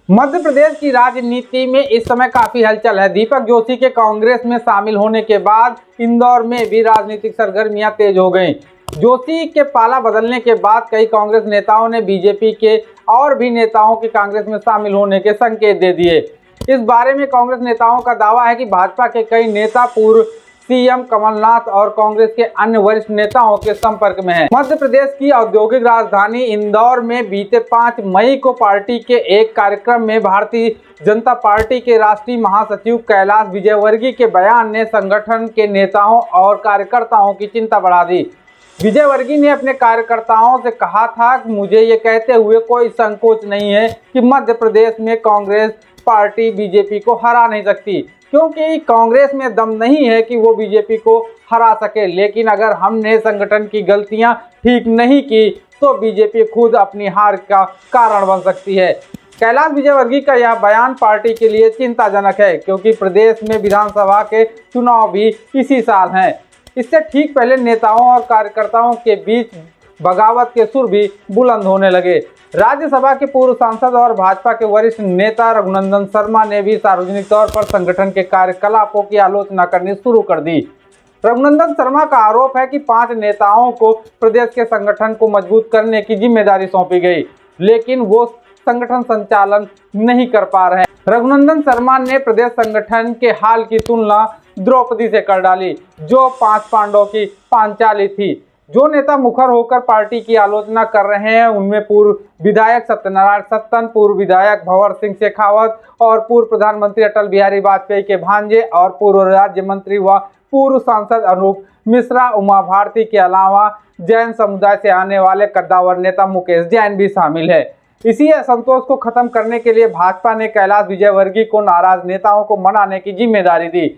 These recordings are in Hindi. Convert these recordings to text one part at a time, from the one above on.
मध्य प्रदेश की राजनीति में इस समय काफी हलचल है। दीपक जोशी के कांग्रेस में शामिल होने के बाद इंदौर में भी राजनीतिक सरगर्मियां तेज हो गईं। जोशी के पाला बदलने के बाद कई कांग्रेस नेताओं ने बीजेपी के और भी नेताओं के कांग्रेस में शामिल होने के संकेत दे दिए। इस बारे में कांग्रेस नेताओं का दावा है कि भाजपा के कई नेता पूर्व सीएम कमलनाथ और कांग्रेस के अन्य वरिष्ठ नेताओं के संपर्क में हैं। मध्य प्रदेश की औद्योगिक राजधानी इंदौर में बीते 5 मई को पार्टी के एक कार्यक्रम में भारतीय जनता पार्टी के राष्ट्रीय महासचिव कैलाश विजयवर्गीय के बयान ने संगठन के नेताओं और कार्यकर्ताओं की चिंता बढ़ा दी। विजयवर्गीय ने अपने कार्यकर्ताओं से कहा था कि मुझे ये कहते हुए कोई संकोच नहीं है कि मध्य प्रदेश में कांग्रेस पार्टी बीजेपी को हरा नहीं सकती, क्योंकि कांग्रेस में दम नहीं है कि वो बीजेपी को हरा सके। लेकिन अगर हमने संगठन की गलतियां ठीक नहीं की तो बीजेपी खुद अपनी हार का कारण बन सकती है। कैलाश विजयवर्गीय का यह बयान पार्टी के लिए चिंताजनक है, क्योंकि प्रदेश में विधानसभा के चुनाव भी इसी साल हैं। इससे ठीक पहले नेताओं और कार्यकर्ताओं के बीच बगावत के सुर भी बुलंद होने लगे। राज्यसभा के पूर्व सांसद और भाजपा के वरिष्ठ नेता रघुनंदन शर्मा ने भी सार्वजनिक तौर पर संगठन के कार्यकलापों की आलोचना करनी शुरू कर दी। रघुनंदन शर्मा का आरोप है कि 5 नेताओं को प्रदेश के संगठन को मजबूत करने की जिम्मेदारी सौंपी गई, लेकिन वो संगठन संचालन नहीं कर पा रहे हैं। रघुनंदन शर्मा ने प्रदेश संगठन के हाल की तुलना द्रौपदी से कर डाली, जो 5 पांडवों की पांचाली थी। जो नेता मुखर होकर पार्टी की आलोचना कर रहे हैं उनमें पूर्व विधायक सत्यनारायण सत्तन, पूर्व विधायक भंवर सिंह शेखावत और पूर्व प्रधानमंत्री अटल बिहारी वाजपेयी के भांजे और पूर्व राज्य मंत्री व पूर्व सांसद अनूप मिश्रा, उमा भारती के अलावा जैन समुदाय से आने वाले कद्दावर नेता मुकेश जैन भी शामिल है। इसी असंतोष को खत्म करने के लिए भाजपा ने कैलाश विजयवर्गीय को नाराज नेताओं को मनाने की जिम्मेदारी दी।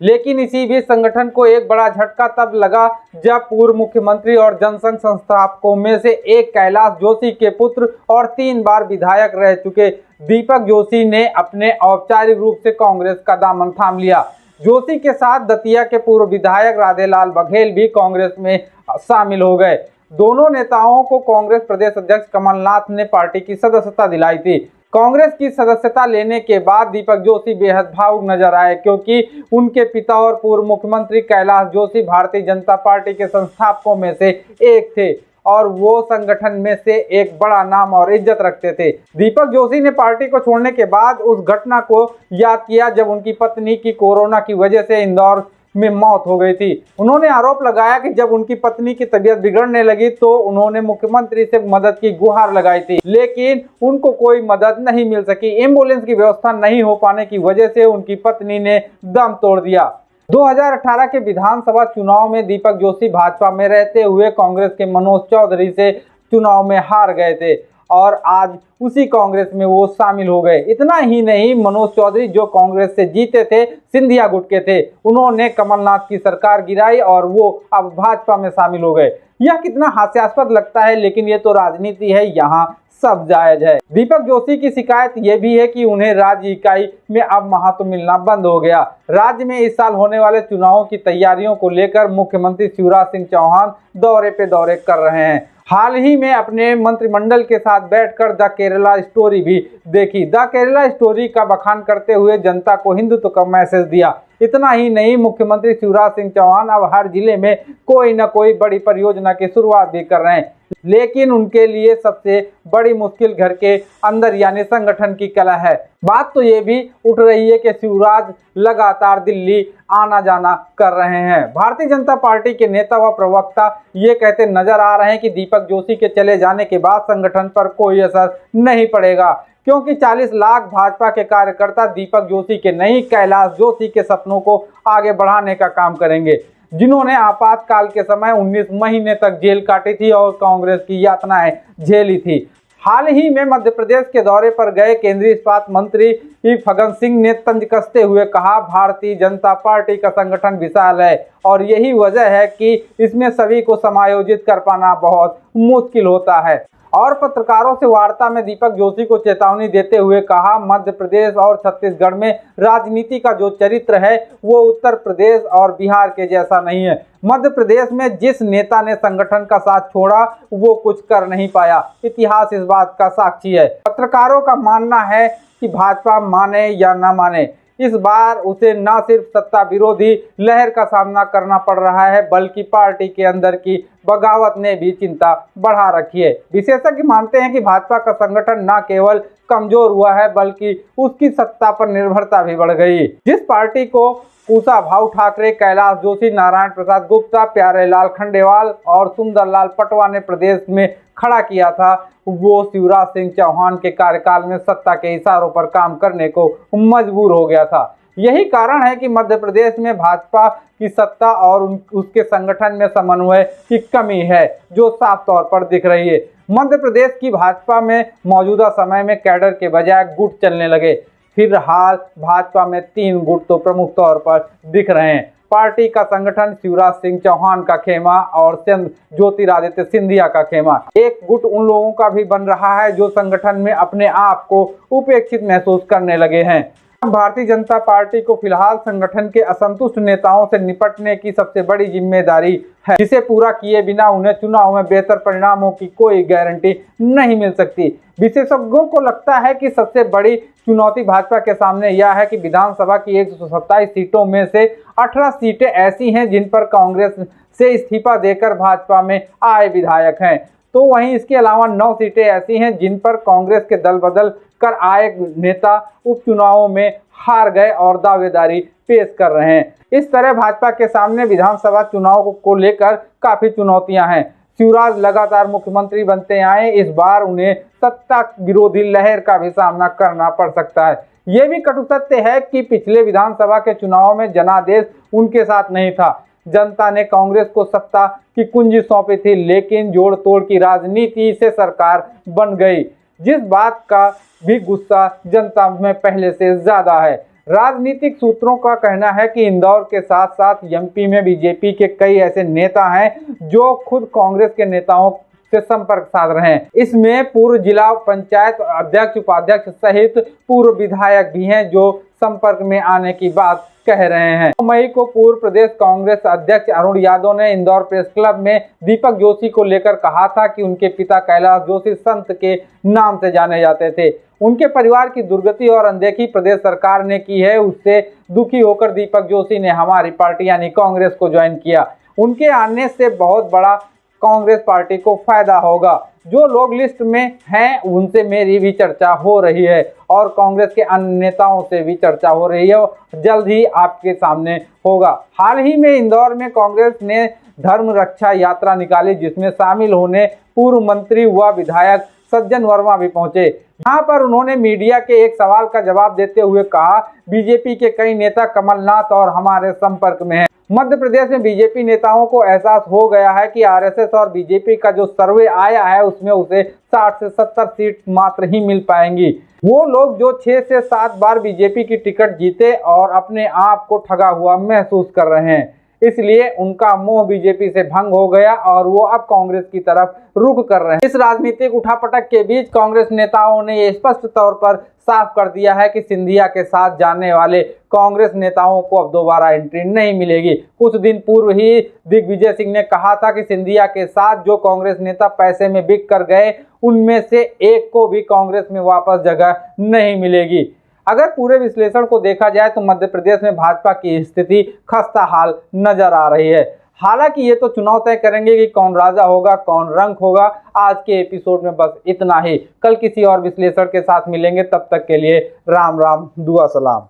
लेकिन इसी बीच संगठन को एक बड़ा झटका तब लगा जब पूर्व मुख्यमंत्री और जनसंघ संस्थापकों में से एक कैलाश जोशी के पुत्र और 3 बार विधायक रह चुके दीपक जोशी ने अपने औपचारिक रूप से कांग्रेस का दामन थाम लिया। जोशी के साथ दतिया के पूर्व विधायक राधेलाल बघेल भी कांग्रेस में शामिल हो गए। दोनों नेताओं को कांग्रेस प्रदेश अध्यक्ष कमलनाथ ने पार्टी की सदस्यता दिलाई थी। कांग्रेस की सदस्यता लेने के बाद दीपक जोशी बेहद भावुक नजर आए, क्योंकि उनके पिता और पूर्व मुख्यमंत्री कैलाश जोशी भारतीय जनता पार्टी के संस्थापकों में से एक थे और वो संगठन में से एक बड़ा नाम और इज्जत रखते थे। दीपक जोशी ने पार्टी को छोड़ने के बाद उस घटना को याद किया जब उनकी पत्नी की कोरोना की वजह से इंदौर में मौत हो गई थी। उन्होंने आरोप लगाया कि जब उनकी पत्नी की तबीयत बिगड़ने लगी तो उन्होंने मुख्यमंत्री से मदद की गुहार लगाई थी, लेकिन उनको कोई मदद नहीं मिल सकी। एम्बुलेंस की व्यवस्था नहीं हो पाने की वजह से उनकी पत्नी ने दम तोड़ दिया। 2018 के विधानसभा चुनाव में दीपक जोशी भाजपा में रहते हुए कांग्रेस के मनोज चौधरी से चुनाव में हार गए थे और आज उसी कांग्रेस में वो शामिल हो गए। इतना ही नहीं, मनोज चौधरी जो कांग्रेस से जीते थे, सिंधिया गुट के थे, उन्होंने कमलनाथ की सरकार गिराई और वो अब भाजपा में शामिल हो गए। यह कितना हास्यास्पद लगता है, लेकिन ये तो राजनीति है, यहाँ सब जायज है। दीपक जोशी की शिकायत ये भी है कि उन्हें राज्य इकाई में अब महत्व मिलना बंद हो गया। राज्य में इस साल होने वाले चुनावों की तैयारियों को लेकर मुख्यमंत्री शिवराज सिंह चौहान दौरे पे दौरे कर रहे हैं। हाल ही में अपने मंत्रिमंडल के साथ बैठकर द केरला स्टोरी भी देखी। द केरला स्टोरी का बखान करते हुए जनता को हिंदुत्व का मैसेज दिया। इतना ही नहीं, मुख्यमंत्री शिवराज सिंह चौहान अब हर जिले में कोई न कोई बड़ी परियोजना की शुरुआत भी कर रहे हैं, लेकिन उनके लिए सबसे बड़ी मुश्किल घर के अंदर यानी संगठन की कला है। बात तो ये भी उठ रही है कि शिवराज लगातार दिल्ली आना जाना कर रहे हैं। भारतीय जनता पार्टी के नेता व प्रवक्ता ये कहते नजर आ रहे हैं कि दीपक जोशी के चले जाने के बाद संगठन पर कोई असर नहीं पड़ेगा, क्योंकि 40 लाख भाजपा के कार्यकर्ता दीपक जोशी के नहीं, कैलाश जोशी के सपनों को आगे बढ़ाने का काम करेंगे, जिन्होंने आपातकाल के समय 19 महीने तक जेल काटी थी और कांग्रेस की यातनाएं झेली थी। हाल ही में मध्य प्रदेश के दौरे पर गए केंद्रीय इस्पात मंत्री फग्गन सिंह ने तंज कसते हुए कहा, भारतीय जनता पार्टी का संगठन विशाल है और यही वजह है कि इसमें सभी को समायोजित कर पाना बहुत मुश्किल होता है और पत्रकारों से वार्ता में दीपक जोशी को चेतावनी देते हुए कहा, मध्य प्रदेश और छत्तीसगढ़ में राजनीति का जो चरित्र है वो उत्तर प्रदेश और बिहार के जैसा नहीं है। मध्य प्रदेश में जिस नेता ने संगठन का साथ छोड़ा वो कुछ कर नहीं पाया, इतिहास इस बात का साक्षी है। पत्रकारों का मानना है कि भाजपा माने या न माने, इस बार उसे न सिर्फ सत्ता विरोधी लहर का सामना करना पड़ रहा है बल्कि पार्टी के अंदर की बगावत ने भी चिंता बढ़ा रखी है। विशेषज्ञ मानते हैं कि भाजपा का संगठन न केवल कमजोर हुआ है बल्कि उसकी सत्ता पर निर्भरता भी बढ़ गई। जिस पार्टी को कुशाभाऊ ठाकरे, कैलाश जोशी, नारायण प्रसाद गुप्ता, प्यारेलाल खंडेवाल और सुंदरलाल पटवा ने प्रदेश में खड़ा किया था, वो शिवराज सिंह चौहान के कार्यकाल में सत्ता के इशारों पर काम करने को मजबूर हो गया था। यही कारण है कि मध्य प्रदेश में भाजपा की सत्ता और उसके संगठन में समन्वय की कमी है जो साफ तौर पर दिख रही है। मध्य प्रदेश की भाजपा में मौजूदा समय में कैडर के बजाय गुट चलने लगे। फिलहाल भाजपा में 3 गुट तो प्रमुख तौर पर दिख रहे हैं। पार्टी का संगठन शिवराज सिंह चौहान का खेमा और ज्योतिरादित्य सिंधिया का खेमा। एक गुट उन लोगों का भी बन रहा है जो संगठन में अपने आप को उपेक्षित महसूस करने लगे हैं। भारतीय जनता पार्टी को फिलहाल संगठन के असंतुष्ट नेताओं से निपटने की सबसे बड़ी जिम्मेदारी है, जिसे पूरा किए बिना उन्हें चुनाव में बेहतर परिणामों की कोई गारंटी नहीं मिल सकती। विशेषज्ञों को लगता है कि सबसे बड़ी चुनौती भाजपा के सामने यह है कि विधानसभा की 127 सीटों में से 18 सीटें ऐसी हैं जिन पर कांग्रेस से इस्तीफा देकर भाजपा में आए विधायक हैं, तो वहीं इसके अलावा 9 सीटें ऐसी हैं जिन पर कांग्रेस के दल बदल कर आए नेता उपचुनावों में हार गए और दावेदारी पेश कर रहे हैं। इस तरह भाजपा के सामने विधानसभा चुनाव को लेकर काफी चुनौतियां हैं। शिवराज लगातार मुख्यमंत्री बनते आए, इस बार उन्हें सत्ता विरोधी लहर का भी सामना करना पड़ सकता है। ये भी कटु सत्य है कि पिछले विधानसभा के चुनाव में जनादेश उनके साथ नहीं था। जनता ने कांग्रेस को सत्ता की कुंजी सौंपी थी, लेकिन जोड़ तोड़ की राजनीति से सरकार बन गई, जिस बात का भी गुस्सा जनता में पहले से ज्यादा है। राजनीतिक सूत्रों का कहना है कि इंदौर के साथ साथ एमपी में बीजेपी के कई ऐसे नेता हैं जो खुद कांग्रेस के नेताओं से संपर्क साध रहे हैं। इसमें पूर्व जिला पंचायत अध्यक्ष, उपाध्यक्ष सहित पूर्व विधायक भी हैं जो संपर्क में आने की बात कह रहे हैं। 9 मई को पूर्व प्रदेश कांग्रेस अध्यक्ष अरुण यादव ने इंदौर प्रेस क्लब में दीपक जोशी को लेकर कहा था कि उनके पिता कैलाश जोशी संत के नाम से जाने जाते थे। उनके परिवार की दुर्गति और अनदेखी प्रदेश सरकार ने की है, उससे दुखी होकर दीपक जोशी ने हमारी पार्टी यानी कांग्रेस को ज्वाइन किया। उनके आने से बहुत बड़ा कांग्रेस पार्टी को फायदा होगा। जो लोग लिस्ट में हैं उनसे मेरी भी चर्चा हो रही है और कांग्रेस के अन्य नेताओं से भी चर्चा हो रही है, जल्द ही आपके सामने होगा। हाल ही में इंदौर में कांग्रेस ने धर्म रक्षा यात्रा निकाली, जिसमें शामिल होने पूर्व मंत्री व विधायक सज्जन वर्मा भी पहुंचे। यहाँ पर उन्होंने मीडिया के एक सवाल का जवाब देते हुए कहा, बीजेपी के कई नेता कमलनाथ और हमारे संपर्क में हैं। मध्य प्रदेश में बीजेपी नेताओं को एहसास हो गया है कि आरएसएस और बीजेपी का जो सर्वे आया है उसमें उसे 60 से 70 सीट मात्र ही मिल पाएंगी। वो लोग जो 6 से 7 बार बीजेपी की टिकट जीते और अपने आप को ठगा हुआ महसूस कर रहे हैं, इसलिए उनका मोह बीजेपी से भंग हो गया और वो अब कांग्रेस की तरफ रुख कर रहे हैं। इस राजनीतिक उठापटक के बीच कांग्रेस नेताओं ने ये स्पष्ट तौर पर साफ कर दिया है कि सिंधिया के साथ जाने वाले कांग्रेस नेताओं को अब दोबारा एंट्री नहीं मिलेगी। कुछ दिन पूर्व ही दिग्विजय सिंह ने कहा था कि सिंधिया के साथ जो कांग्रेस नेता पैसे में बिक कर गए उनमें से एक को भी कांग्रेस में वापस जगह नहीं मिलेगी। अगर पूरे विश्लेषण को देखा जाए तो मध्य प्रदेश में भाजपा की स्थिति खस्ता हाल नजर आ रही है। हालांकि ये तो चुनाव तय करेंगे कि कौन राजा होगा, कौन रंक होगा। आज के एपिसोड में बस इतना ही। कल किसी और विश्लेषण के साथ मिलेंगे, तब तक के लिए राम राम, दुआ सलाम।